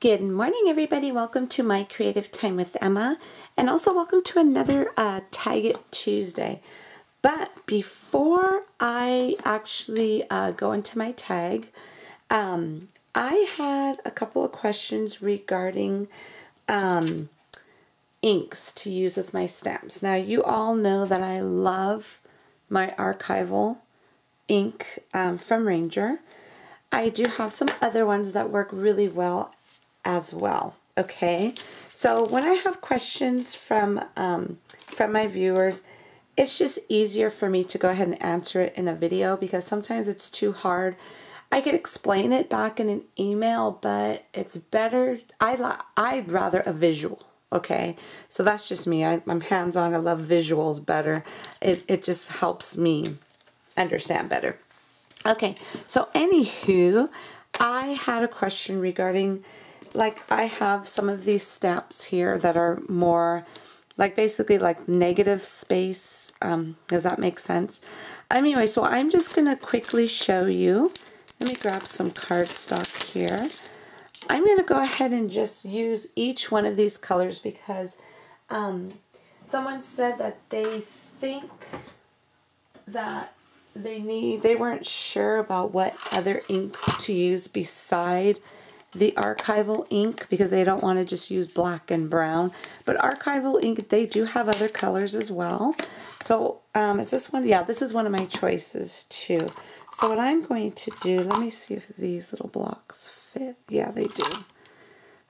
Good morning, everybody. Welcome to my Creative Time with Emma, and also welcome to another Tag It Tuesday. But before I actually go into my tag, I had a couple of questions regarding inks to use with my stamps. Now, you all know that I love my archival ink from Ranger. I do have some other ones that work really well as well. Okay, so when I have questions from my viewers, it's just easier for me to go ahead and answer it in a video because sometimes it's too hard. I could explain it back in an email, but it's better. I'd rather a visual. Okay, so that's just me. I'm hands-on. I love visuals better. It just helps me understand better. Okay, so anywho, I had a question regarding, like, I have some of these stamps here that are more like basically like negative space. Does that make sense? Anyway, so I'm just going to quickly show you. Let me grab some cardstock here. I'm going to go ahead and just use each one of these colors because someone said that they think that they weren't sure about what other inks to use beside the archival ink because they don't want to just use black and brown. But archival ink, they do have other colors as well. So is this one? Yeah, this is one of my choices too. So what I'm going to do, let me see if these little blocks fit. Yeah, they do.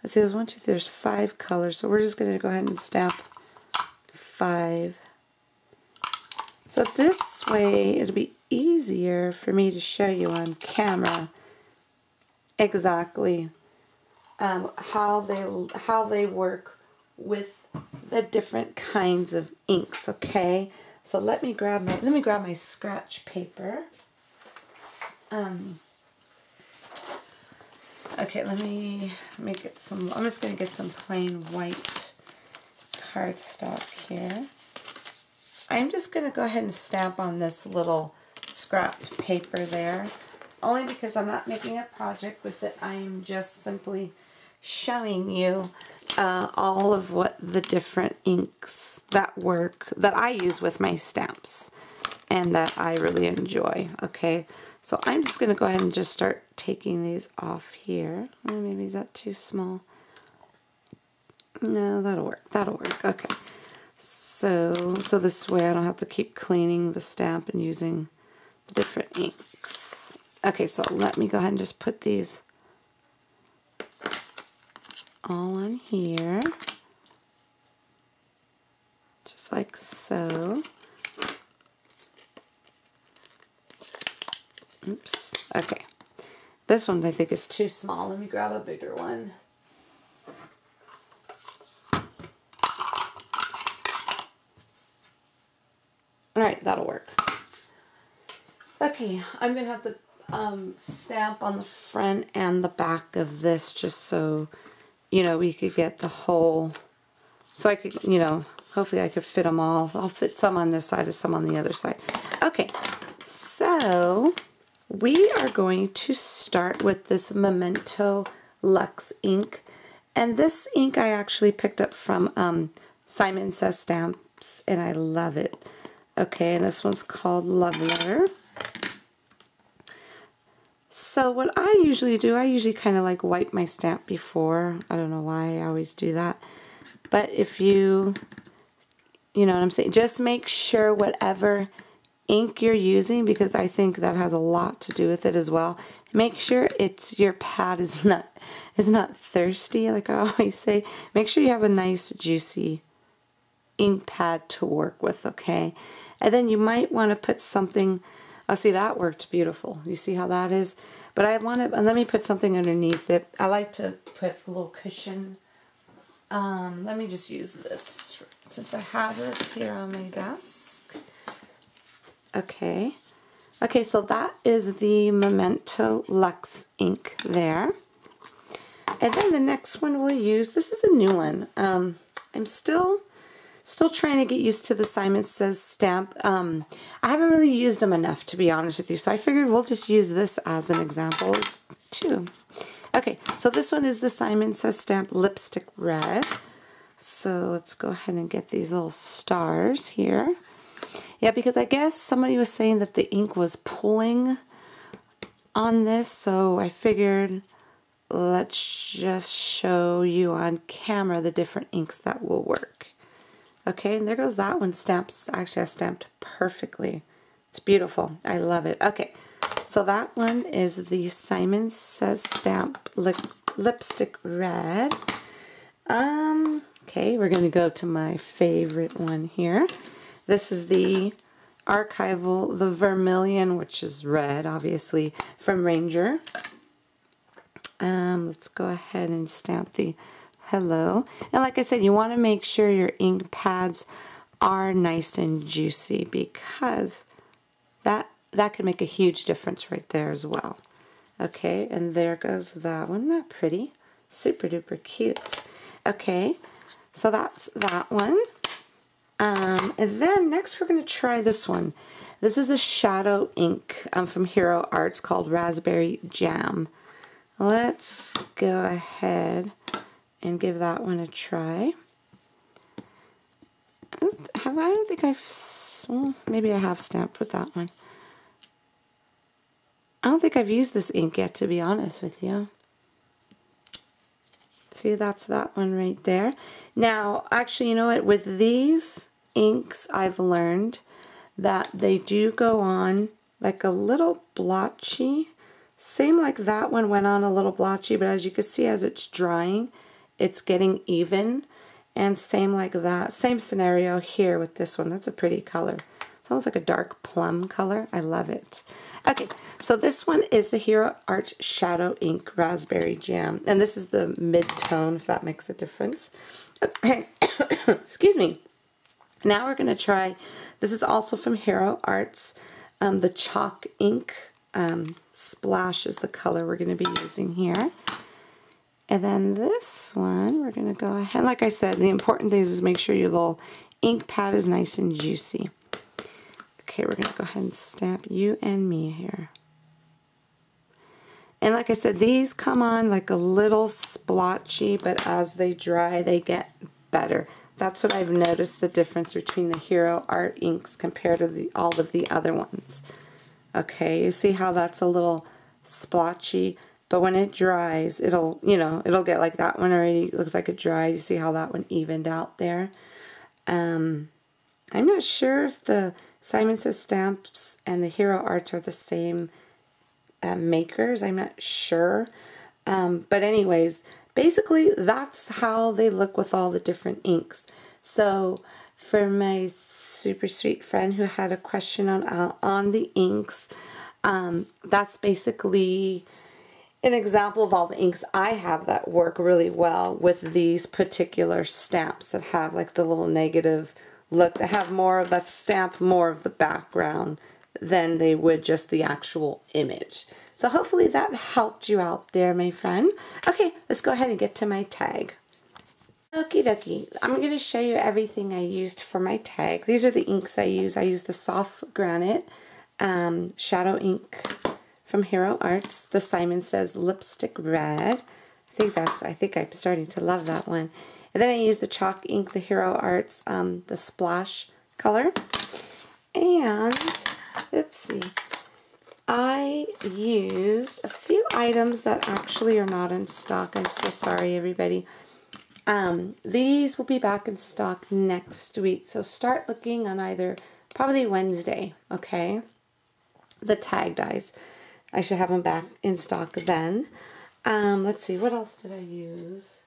Let's see, there's 1, 2, 3, there's 5 colors. So we're just going to go ahead and stamp 5. So this way it'll be easier for me to show you on camera exactly how they work with the different kinds of inks. Okay, so let me grab my scratch paper. Okay, let me get some. I'm just gonna get some plain white cardstock here. I'm just gonna go ahead and stamp on this little scrap paper there. Only because I'm not making a project with it. I'm just simply showing you all of what the different inks that I use with my stamps and that I really enjoy. Okay, so I'm just going to go ahead and just start taking these off here. Oh, maybe is that too small? No, that'll work. That'll work. Okay, so this way I don't have to keep cleaning the stamp and using the different inks. Okay, so let me go ahead and just put these all on here, just like so. Oops, okay. This one I think is too small. Let me grab a bigger one. Alright, that'll work. Okay, I'm going to have to stamp on the front and the back of this just so, you know, we could get the whole, so I could, you know, hopefully I could fit them all. I'll fit some on this side and some on the other side. Okay, so we are going to start with this Memento Luxe ink. And this ink I actually picked up from Simon Says Stamps, and I love it. Okay, and this one's called Love Letter. So what I usually do, I usually kind of like wipe my stamp before. I don't know why I always do that. But if you know what I'm saying, just make sure whatever ink you're using, because I think that has a lot to do with it as well. Make sure your pad is not thirsty, like I always say. Make sure you have a nice juicy ink pad to work with, okay? And then you might want to put something. Oh, see, that worked beautiful. You see how that is? But I want to, let me put something underneath it. I like to put a little cushion. Let me just use this since I have this here on my desk. Okay. Okay, so that is the Memento Luxe ink there. And then the next one we'll use, this is a new one. I'm still trying to get used to the Simon Says stamp. I haven't really used them enough, to be honest with you, so I figured we'll just use this as an example too. Okay, so this one is the Simon Says Stamp Lipstick Red. So let's go ahead and get these little stars here. Yeah, because I guess somebody was saying that the ink was pulling on this, so I figured let's just show you on camera the different inks that will work. Okay, and there goes that one. Stamps, actually I stamped perfectly. It's beautiful. I love it. Okay, so that one is the Simon Says Stamp Lipstick Red. Okay, we're going to go to my favorite one here. This is the Archival, the Vermilion, which is red, obviously, from Ranger. Let's go ahead and stamp the hello. And like I said, you want to make sure your ink pads are nice and juicy, because that can make a huge difference right there as well. Okay, and there goes that one. Isn't that pretty? Super duper cute. Okay, so that's that one. And then next we're going to try this one. This is a shadow ink from Hero Arts called Raspberry Jam. Let's go ahead and give that one a try. I don't think I've, well, maybe I have stamped with that one. I don't think I've used this ink yet, to be honest with you. See, that's that one right there. Now, actually, you know what? With these inks, I've learned that they do go on like a little blotchy. Same like that one went on a little blotchy, but as you can see, as it's drying, it's getting even. And same like that. Same scenario here with this one. That's a pretty color. It's almost like a dark plum color. I love it. Okay, so this one is the Hero Art Shadow Ink Raspberry Jam. And this is the mid-tone, if that makes a difference. Okay, excuse me. Now we're going to try, this is also from Hero Arts, the Chalk Ink Splash is the color we're going to be using here. And then this one, we're going to go ahead, like I said, the important thing is make sure your little ink pad is nice and juicy. Okay, we're going to go ahead and stamp you and me here. And like I said, these come on like a little splotchy, but as they dry, they get better. That's what I've noticed, the difference between the Hero Art inks compared to all of the other ones. Okay, you see how that's a little splotchy, but when it dries, it'll, you know, it'll get like that one already. It looks like it dried. You see how that one evened out there? I'm not sure if the Simon Says Stamps and the Hero Arts are the same makers. I'm not sure. But anyways, basically that's how they look with all the different inks. So for my super sweet friend who had a question on the inks, that's basically an example of all the inks I have that work really well with these particular stamps that have like the little negative look, that have more of that stamp, more of the background than they would just the actual image. So hopefully that helped you out there, my friend. Okay, let's go ahead and get to my tag. Okie dokie, I'm going to show you everything I used for my tag. These are the inks I use. I use the Soft Granite Shadow ink from Hero Arts. The Simon Says Lipstick Red. I think I'm starting to love that one. And then I use the Chalk ink, the Hero Arts, the Splash color. And, oopsie, I used a few items that actually are not in stock. I'm so sorry, everybody. These will be back in stock next week, so start looking on either probably Wednesday, okay? The tag dies. I should have them back in stock then. Let's see, what else did I use?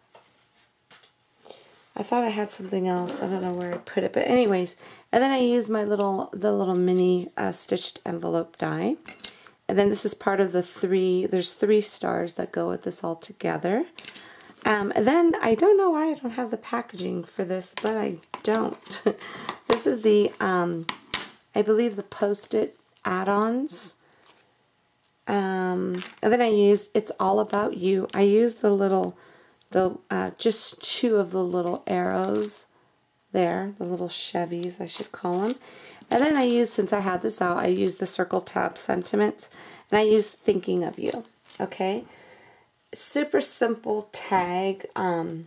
I thought I had something else. I don't know where I put it, but anyways, and then I used the little mini stitched envelope die. And then this is part of there's 3 stars that go with this all together. And then I don't know why I don't have the packaging for this, but I don't. This is the, I believe the Post-it add-ons. And then I used It's All About You. I used just 2 of the little arrows there, the little Chevys, I should call them. And then I used, since I had this out, I used the Circle Tab Sentiments, and I used Thinking of You, okay? super simple tag. I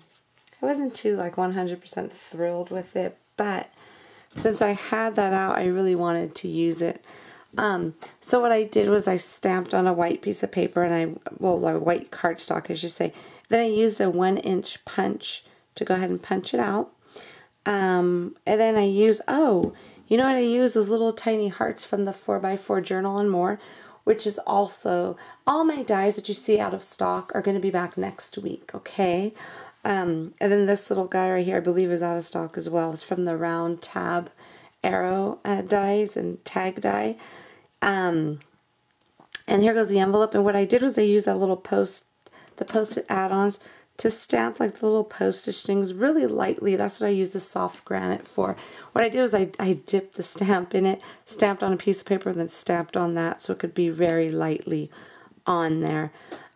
wasn't too like 100% thrilled with it, but since I had that out, I really wanted to use it. So what I did was I stamped on a white piece of paper, and a white cardstock, I should say. Then I used a 1-inch punch to go ahead and punch it out. And then I used, you know what I used? Those little tiny hearts from the 4x4 Journal and More, which is also, all my dies that you see out of stock are going to be back next week, okay? And then this little guy right here, I believe, is out of stock as well. It's from the round tab arrow dies and tag die. And here goes the envelope. And what I did was I used that little the Post-it add-ons to stamp like the little postage things really lightly. That's what I used the soft granite for. What I did was I dipped the stamp in it, stamped on a piece of paper, and then stamped on that so it could be very lightly on there.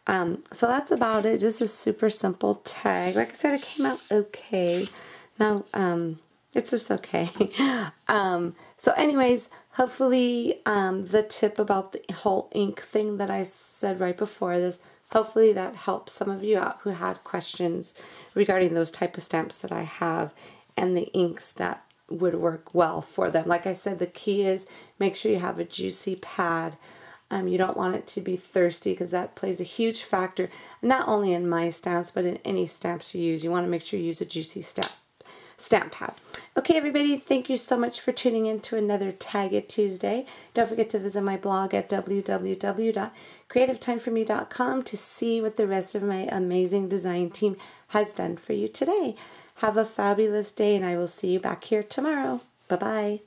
So that's about it. Just a super simple tag. Like I said, it came out okay. Now, it's just okay. So anyways, hopefully the tip about the whole ink thing that I said right before this, hopefully that helps some of you out who had questions regarding those type of stamps that I have and the inks that would work well for them. Like I said, the key is make sure you have a juicy pad. You don't want it to be thirsty because that plays a huge factor, not only in my stamps, but in any stamps you use. You want to make sure you use a juicy stamp pad. Okay, everybody, thank you so much for tuning in to another Tag It Tuesday. Don't forget to visit my blog at www.creativetimeforme.com to see what the rest of my amazing design team has done for you today. Have a fabulous day, and I will see you back here tomorrow. Bye-bye.